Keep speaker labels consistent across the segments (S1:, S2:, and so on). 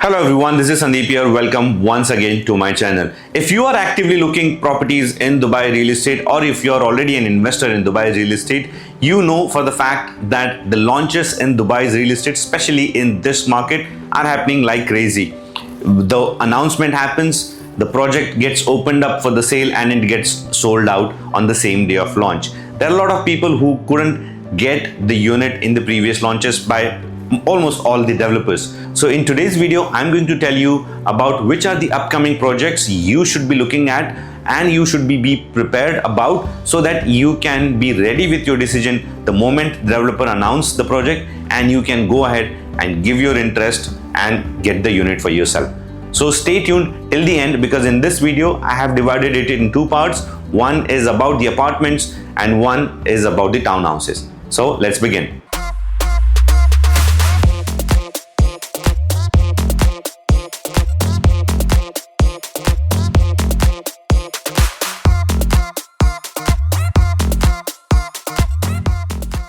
S1: Hello everyone, this is Sandeep here. Welcome once again to my channel. If you are actively looking properties in Dubai real estate, or if you are already an investor in Dubai real estate, you know for the fact that the launches in Dubai's real estate, especially in this market, are happening like crazy. The announcement happens, the project gets opened up for the sale and it gets sold out on the same day of launch. There are a lot of people who couldn't get the unit in the previous launches by almost all the developers. So in today's video, I'm going to tell you about which are the upcoming projects you should be looking at and you should be prepared about, so that you can be ready with your decision the moment the developer announces the project, and you can go ahead and give your interest and get the unit for yourself. So stay tuned till the end, because in this video I have divided it in two parts. One is about the apartments and one is about the townhouses. So let's begin.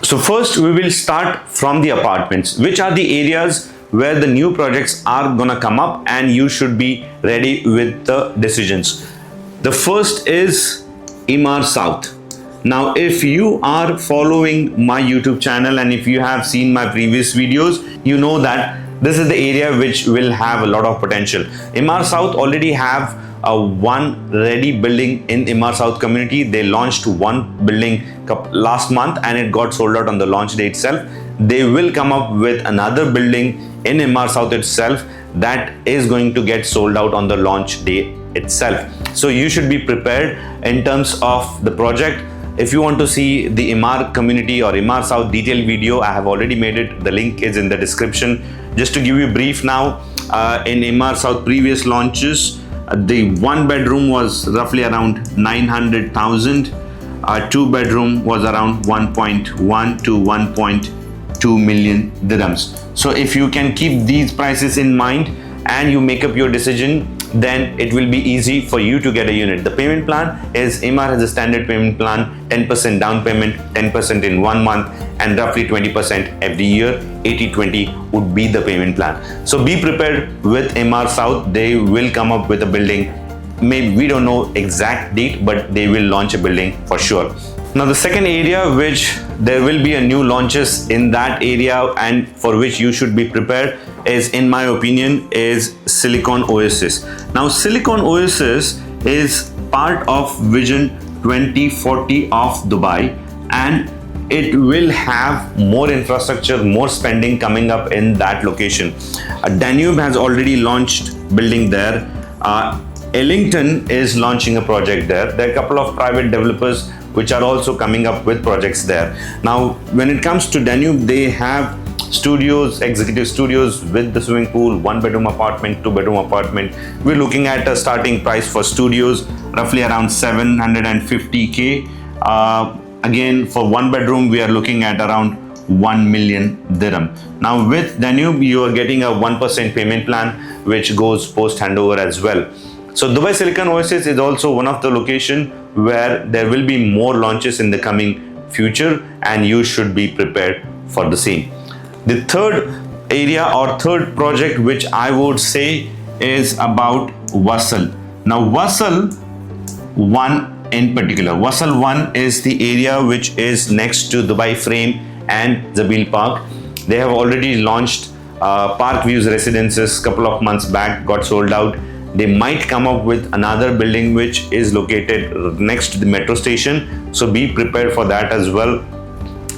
S1: So first we will start from the apartments, which are the areas where the new projects are gonna come up and you should be ready with the decisions. The first is Emaar South. Now if you are following my YouTube channel and if you have seen my previous videos, you know that this is the area which will have a lot of potential. Emaar South already have one ready building in Emaar South community. They launched one building last month and it got sold out on the launch day itself. They will come up with another building in Emaar South itself that is going to get sold out on the launch day itself. So you should be prepared in terms of the project. If you want to see the Emaar community or Emaar South detailed video, I have already made it. The link is in the description. Just to give you a brief now, in Emaar South previous launches, the one bedroom was roughly around 900,000. Two bedroom was around 1.1 to 1.2 million dirhams. So if you can keep these prices in mind and you make up your decision, then it will be easy for you to get a unit. The payment plan is, Emaar has a standard payment plan, 10% down payment, 10% in 1 month and roughly 20% every year. 80-20 would be the payment plan. So be prepared with Emaar South. They will come up with a building. Maybe we don't know exact date, but they will launch a building for sure. Now the second area which there will be a new launches in that area and for which you should be prepared is, in my opinion, is Silicon Oasis. Now Silicon Oasis is part of Vision 2040 of Dubai, and it will have more infrastructure, more spending coming up in that location. Danube has already launched building there. Ellington is launching a project there. There are a couple of private developers which are also coming up with projects there. Now when it comes to Danube, they have studios, executive studios with the swimming pool, one bedroom apartment, two bedroom apartment. We're looking at a starting price for studios roughly around 750k. Again, for one bedroom we are looking at around 1 million dirham. Now with Danube you are getting a 1% payment plan which goes post handover as well. So Dubai Silicon Oasis is also one of the location where there will be more launches in the coming future and you should be prepared for the same. The third area or third project which I would say is about Wasl. Now Wasl 1 in particular. Wasl 1 is the area which is next to Dubai Frame and Zabil Park. They have already launched Park Views Residences couple of months back, got sold out. They might come up with another building which is located next to the metro station. So be prepared for that as well.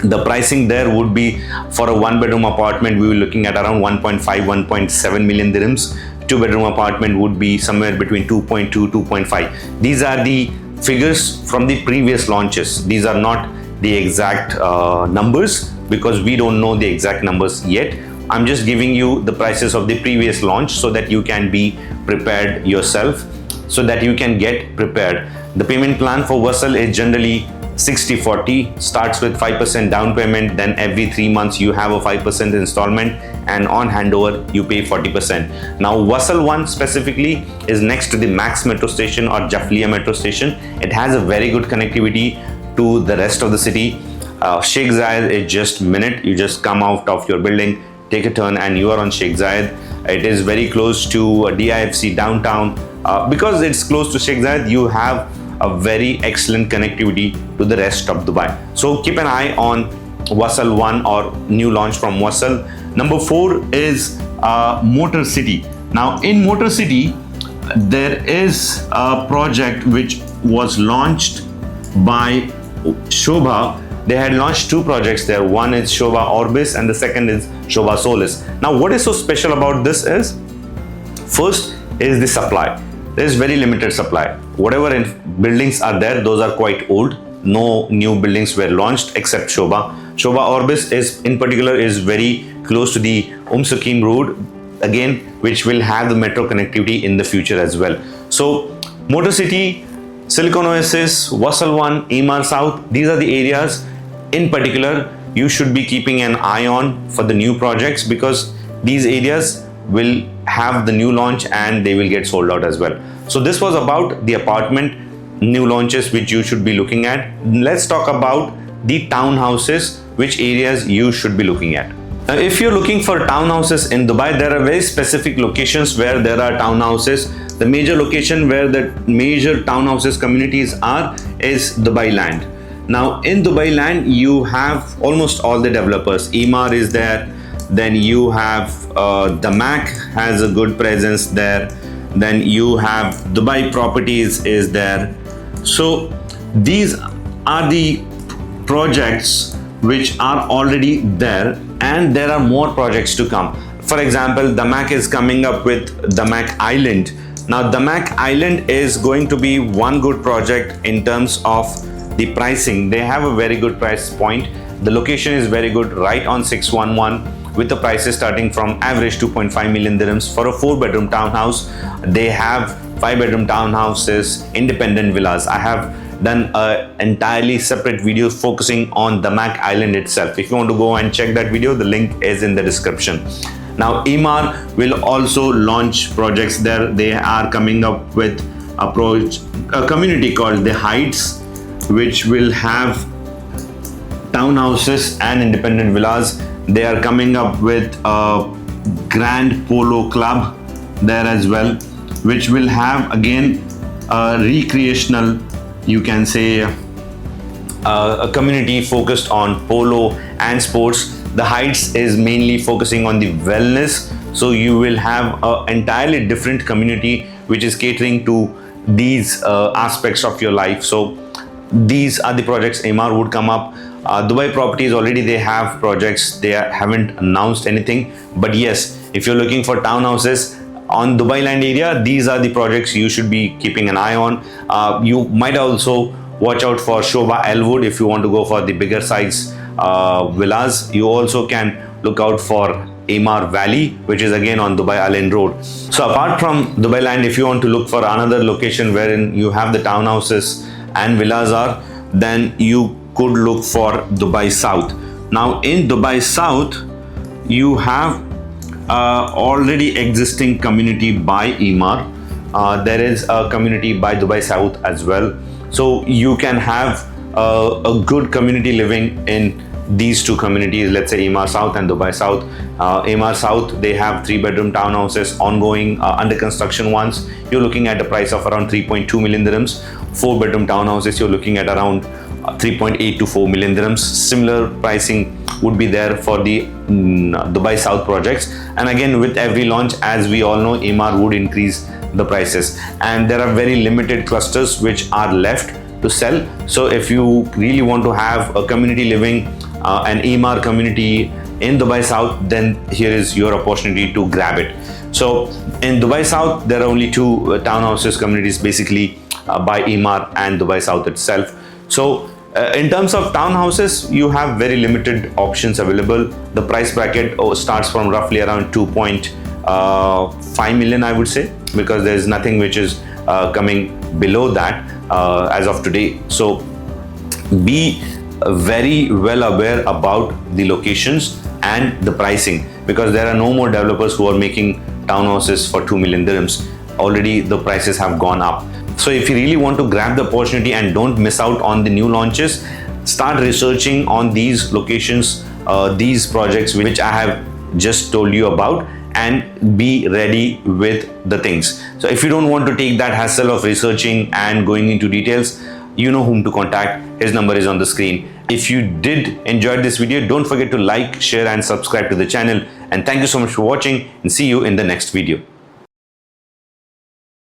S1: The pricing there would be, for a one bedroom apartment, we were looking at around 1.5, 1.7 million dirhams. Two bedroom apartment would be somewhere between 2.2, 2.5. These are the figures from the previous launches. These are not the exact numbers because we don't know the exact numbers yet. I'm just giving you the prices of the previous launch so that you can be prepared yourself, so that you can get prepared. The payment plan for Wasl is generally 60-40, starts with 5% down payment, then every 3 months you have a 5% installment, and on handover you pay 40%. Now Wasl 1 specifically is next to the Max metro station or Jafliya metro station. It has a very good connectivity to the rest of the city. Sheikh Zayed is just minute. You just come out of your building, take a turn and you are on Sheikh Zayed. It is very close to DIFC downtown. Because it's close to Sheikh Zayed, you have a very excellent connectivity to the rest of Dubai. So keep an eye on Wasl 1 or new launch from Wasl. Number 4 is Moto City. Now in Moto City, there is a project which was launched by Shobha. They had launched 2 projects there. One is Shobha Orbis and the second is Shobha Solis. Now what is so special about this is, first is the supply. There is very limited supply. Whatever buildings are there, those are quite old. No new buildings were launched except Shobha. Shobha Orbis is in particular is very close to the Sukim Road, again, which will have the metro connectivity in the future as well. So Moto City, Silicon Oasis, Wasl 1, Emaar South, these are the areas in particular you should be keeping an eye on for the new projects, because these areas will have the new launch and they will get sold out as well. So this was about the apartment new launches which you should be looking at. Let's talk about the townhouses, which areas you should be looking at. Now, if you're looking for townhouses in Dubai, there are very specific locations where there are townhouses. The major location where the major townhouses communities are is Dubailand. Now in Dubailand, you have almost all the developers. Emaar is there. Then you have Damac has a good presence there. Then you have Dubai Properties is there. So these are the projects which are already there, and there are more projects to come. For example, Damac is coming up with Damac Island. Now Damac Island is going to be one good project in terms of the pricing. They have a very good price point. The location is very good, right on 611, with the prices starting from average 2.5 million dirhams for a 4-bedroom townhouse. They have 5-bedroom townhouses, independent villas. I have done an entirely separate video focusing on Damac Island itself. If you want to go and check that video, the link is in the description. Now Emaar will also launch projects there. They are coming up with a community called The Heights, which will have townhouses and independent villas. They are coming up with a Grand Polo Club there as well, which will have again a recreational, you can say, a community focused on polo and sports. The Heights is mainly focusing on the wellness, so you will have an entirely different community which is catering to these aspects of your life. So these are the projects Emaar would come up. Dubai Properties, already they have projects. They haven't announced anything, but yes, if you're looking for townhouses on Dubailand area, these are the projects you should be keeping an eye on. You might also watch out for Shobha Elwood if you want to go for the bigger size villas. You also can look out for Emaar Valley, which is again on Dubai Island Road. So apart from Dubailand, if you want to look for another location wherein you have the townhouses and villas are, then you could look for Dubai South. Now in Dubai South, you have already existing community by Emaar. There is a community by Dubai South as well. So you can have a good community living in these two communities, let's say Emaar South and Dubai South. Emaar South, they have 3-bedroom townhouses ongoing, under construction ones. You're looking at a price of around 3.2 million dirhams. 4-bedroom townhouses, you're looking at around 3.8 to 4 million dirhams. Similar pricing would be there for the Dubai South projects. And again, with every launch, as we all know, Emaar would increase the prices. And there are very limited clusters which are left to sell. So if you really want to have a community living, an Emaar community in Dubai South, then here is your opportunity to grab it. So in Dubai South, there are only 2 townhouses communities basically by Emaar and Dubai South itself. So in terms of townhouses, you have very limited options available. The price bracket starts from roughly around 2.5 million, I would say, because there is nothing which is coming below that as of today. So be very well aware about the locations and the pricing, because there are no more developers who are making townhouses for 2 million dirhams. Already the prices have gone up. So if you really want to grab the opportunity and don't miss out on the new launches, start researching on these locations, these projects which I have just told you about, and be ready with the things. So if you don't want to take that hassle of researching and going into details, you know whom to contact. His number is on the screen. If you did enjoy this video, don't forget to like, share and subscribe to the channel. And thank you so much for watching, and see you in the next video.